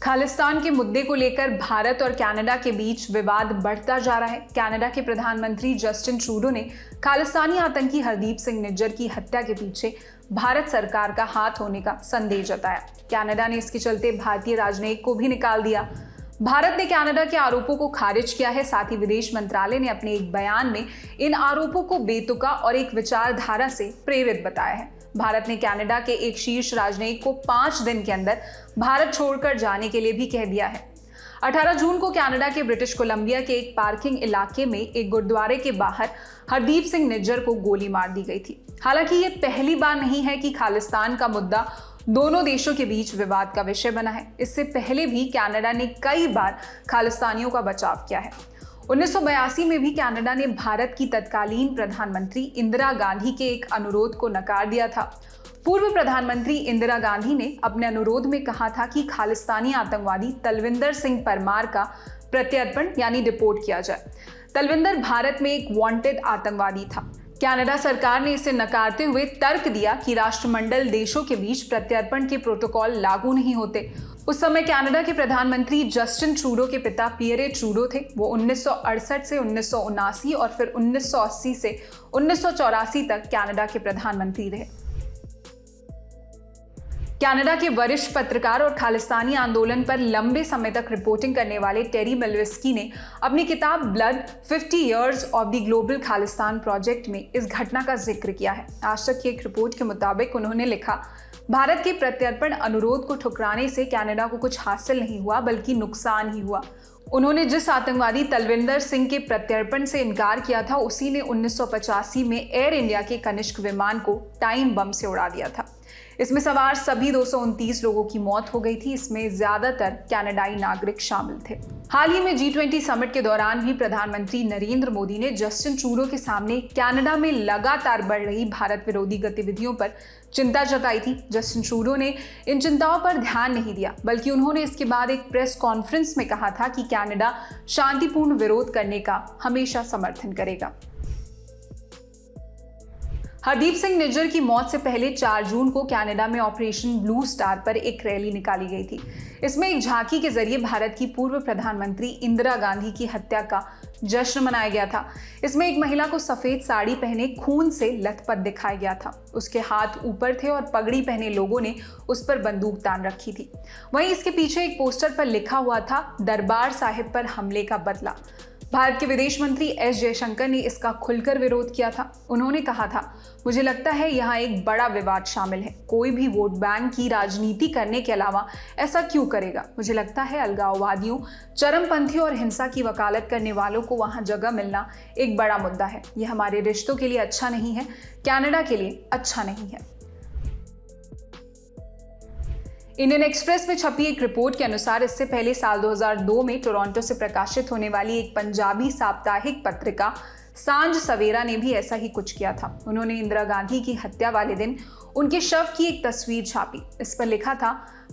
खालिस्तान के मुद्दे को लेकर भारत और कनाडा के बीच विवाद बढ़ता जा रहा है। कनाडा के प्रधानमंत्री जस्टिन ट्रूडो ने खालिस्तानी आतंकी हरदीप सिंह निज्जर की हत्या के पीछे भारत सरकार का हाथ होने का संदेह जताया। कनाडा ने इसके चलते भारतीय राजनयिक को भी निकाल दिया। भारत ने कनाडा के आरोपों को खारिज किया है। साथ ही विदेश मंत्रालय ने अपने एक बयान में इन आरोपों को बेतुका और एक विचारधारा से प्रेरित बताया है। भारत ने कनाडा के एक शीर्ष राजनयिक को 5 दिन के अंदर भारत छोड़कर जाने के लिए भी कह दिया है। 18 जून को कनाडा के ब्रिटिश कोलंबिया के एक पार्किंग इलाके में एक गुरुद्वारे के बाहर हरदीप सिंह निज्जर को गोली मार दी गई थी। हालांकि ये पहली बार नहीं है कि खालिस्तान का मुद्दा दोनों देशों के बीच विवाद का विषय बना है। इससे पहले भी कनाडा ने कई बार खालिस्तानियों का बचाव किया है। 1982 में भी कनाडा ने भारत की तत्कालीन प्रधानमंत्री इंदिरा गांधी के एक अनुरोध को नकार दिया था। पूर्व प्रधानमंत्री इंदिरा गांधी ने अपने अनुरोध में कहा था कि खालिस्तानी आतंकवादी तलविंदर सिंह परमार का प्रत्यर्पण यानी डिपोर्ट किया जाए। तलविंदर भारत में एक वांटेड आतंकवादी था। कनाडा सरकार ने इसे नकारते हुए तर्क दिया कि राष्ट्रमंडल देशों के बीच प्रत्यर्पण के प्रोटोकॉल लागू नहीं होते। उस समय कनाडा के प्रधानमंत्री जस्टिन ट्रूडो के पिता पियरे ट्रूडो थे। वो 1968 से 1979 और फिर 1980 से 1984 तक कनाडा के प्रधानमंत्री रहे। कनाडा के वरिष्ठ पत्रकार और खालिस्तानी आंदोलन पर लंबे समय तक रिपोर्टिंग करने वाले टेरी मिल्वेस्की ने अपनी किताब blood 50 years of the global Khalistan project में इस घटना का जिक्र किया है। आज तक की एक रिपोर्ट के मुताबिक उन्होंने लिखा, भारत के प्रत्यर्पण अनुरोध को ठुकराने से कनाडा को कुछ हासिल नहीं हुआ बल्कि नुकसान ही हुआ। उन्होंने जिस आतंकवादी तलविंदर सिंह के प्रत्यर्पण से इनकार किया था उसी ने 1985 में एयर इंडिया के कनिष्क विमान को टाइम बम से उड़ा दिया था। इसमें सवार सभी 229 लोगों की मौत हो गई थी। इसमें ज्यादातर कनाडाई नागरिक शामिल थे। हाल ही में G20 समिट के दौरान भी प्रधानमंत्री नरेंद्र मोदी ने जस्टिन ट्रूडो के सामने कनाडा में लगातार बढ़ रही भारत विरोधी गतिविधियों पर चिंता जताई थी। जस्टिन ट्रूडो ने इन चिंताओं पर ध्यान नहीं दिया, बल्कि उन्होंने इसके बाद एक प्रेस कॉन्फ्रेंस में कहा था कि कनाडा शांतिपूर्ण विरोध करने का हमेशा समर्थन करेगा। हरदीप सिंह निज्जर की मौत से पहले 4 जून को कनाडा में ऑपरेशन ब्लू स्टार पर एक रैली निकाली गई थी। इसमें एक झांकी के जरिए भारत की पूर्व प्रधानमंत्री इंदिरा गांधी की हत्या का जश्न मनाया गया था। इसमें एक महिला को सफेद साड़ी पहने खून से लथपथ दिखाया गया था। उसके हाथ ऊपर थे और पगड़ी पहने लोगों ने उस पर बंदूक तान रखी थी। वहीं इसके पीछे एक पोस्टर पर लिखा हुआ था, दरबार साहिब पर हमले का बदला। भारत के विदेश मंत्री एस जयशंकर ने इसका खुलकर विरोध किया था। उन्होंने कहा था, मुझे लगता है यहाँ एक बड़ा विवाद शामिल है। कोई भी वोट बैंक की राजनीति करने के अलावा ऐसा क्यों करेगा? मुझे लगता है अलगाववादियों, चरमपंथियों और हिंसा की वकालत करने वालों को वहाँ जगह मिलना एक बड़ा मुद्दा है। यह हमारे रिश्तों के लिए अच्छा नहीं है, कनाडा के लिए अच्छा नहीं है। इंडियन एक्सप्रेस में छपी एक रिपोर्ट के अनुसार इससे पहले साल 2002 में टोरंटो से प्रकाशित होने वाली एक पंजाबी साप्ताहिक पत्रिका सांझ सवेरा ने भी ऐसा ही कुछ किया था। उन्होंने इंदिरा गांधी की हत्या वाले दिन उनके शव की एक तस्वीर छापी। इस पर लिखा था,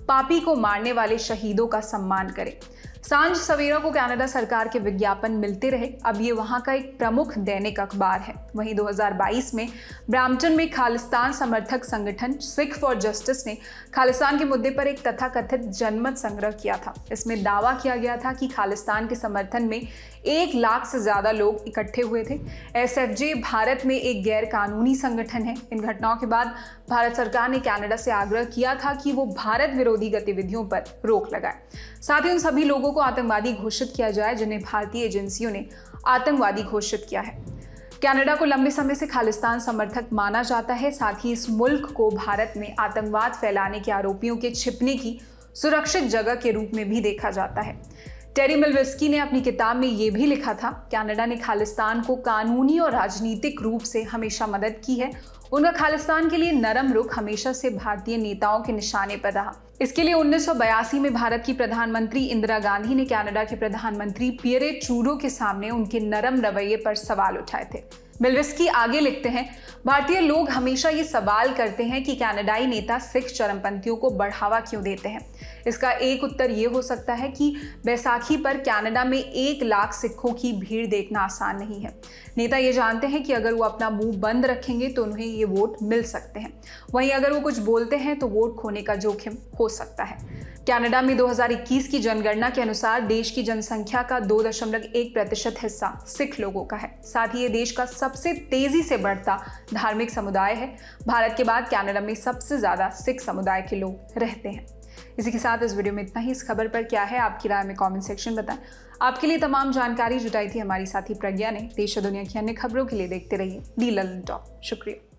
पापी को मारने वाले शहीदों का सम्मान करें। सांझ सवेरा को कनाडा सरकार के विज्ञापन मिलते रहे। अब ये वहां का एक प्रमुख दैनिक अखबार है। वहीं 2022 में ब्रैम्पटन में खालिस्तान समर्थक संगठन सिख फॉर जस्टिस ने खालिस्तान के मुद्दे पर एक तथाकथित जनमत संग्रह किया था। इसमें दावा किया गया था कि खालिस्तान के समर्थन में 1 लाख से ज्यादा लोग इकट्ठे हुए थे। SFJ भारत में एक गैर कानूनी संगठन है। इन घटनाओं के बाद भारत सरकार ने कनाडा से आग्रह किया था कि वो भारत विरोधी गतिविधियों पर रोक लगाए। साथ ही उन सभी लोगों को आतंकवादी घोषित किया जाए जिन्हें भारतीय एजेंसियों ने आतंकवादी घोषित किया है। कनाडा को लंबे समय से खालिस्तान समर्थक माना जाता है। साथ ही इस मुल्क को भारत में आतंकवाद फैलाने के आरोपियों के छिपने की सुरक्षित जगह के रूप में भी देखा जाता है। टेरी मिल्वेस्की ने अपनी किताब में ये भी लिखा था, कनाडा ने खालिस्तान को कानूनी और राजनीतिक रूप से हमेशा मदद की है। उनका खालिस्तान के लिए नरम रुख हमेशा से भारतीय नेताओं के निशाने पर रहा। इसके लिए 1982 में भारत की प्रधानमंत्री इंदिरा गांधी ने कनाडा के प्रधानमंत्री पियरे ट्रूडो के सामने उनके नरम रवैये पर सवाल उठाए थे। मिल्वेस्की आगे लिखते हैं, भारतीय लोग हमेशा ये सवाल करते हैं कि कनाडाई नेता सिख चरमपंथियों को बढ़ावा क्यों देते हैं। इसका एक उत्तर ये हो सकता है कि बैसाखी पर कनाडा में 1 लाख सिखों की भीड़ देखना आसान नहीं है। नेता ये जानते हैं कि अगर वो अपना मुंह बंद रखेंगे तो उन्हें ये वोट मिल सकते हैं। वहीं अगर वो कुछ बोलते हैं तो वोट खोने का जोखिम हो सकता है। कनाडा में 2021 की जनगणना के अनुसार देश की जनसंख्या का 2.1% हिस्सा सिख लोगों का है। साथ ही ये देश का सबसे तेजी से बढ़ता धार्मिक समुदाय है। भारत के बाद कनाडा में सबसे ज्यादा सिख समुदाय के लोग रहते हैं। इसी के साथ इस वीडियो में इतना ही। इस खबर पर क्या है आपकी राय में कमेंट सेक्शन बताएं। आपके लिए तमाम जानकारी जुटाई थी हमारी साथी प्रज्ञा ने। देश और दुनिया की अन्य खबरों के लिए देखते रहिए दी ललन टॉप। शुक्रिया।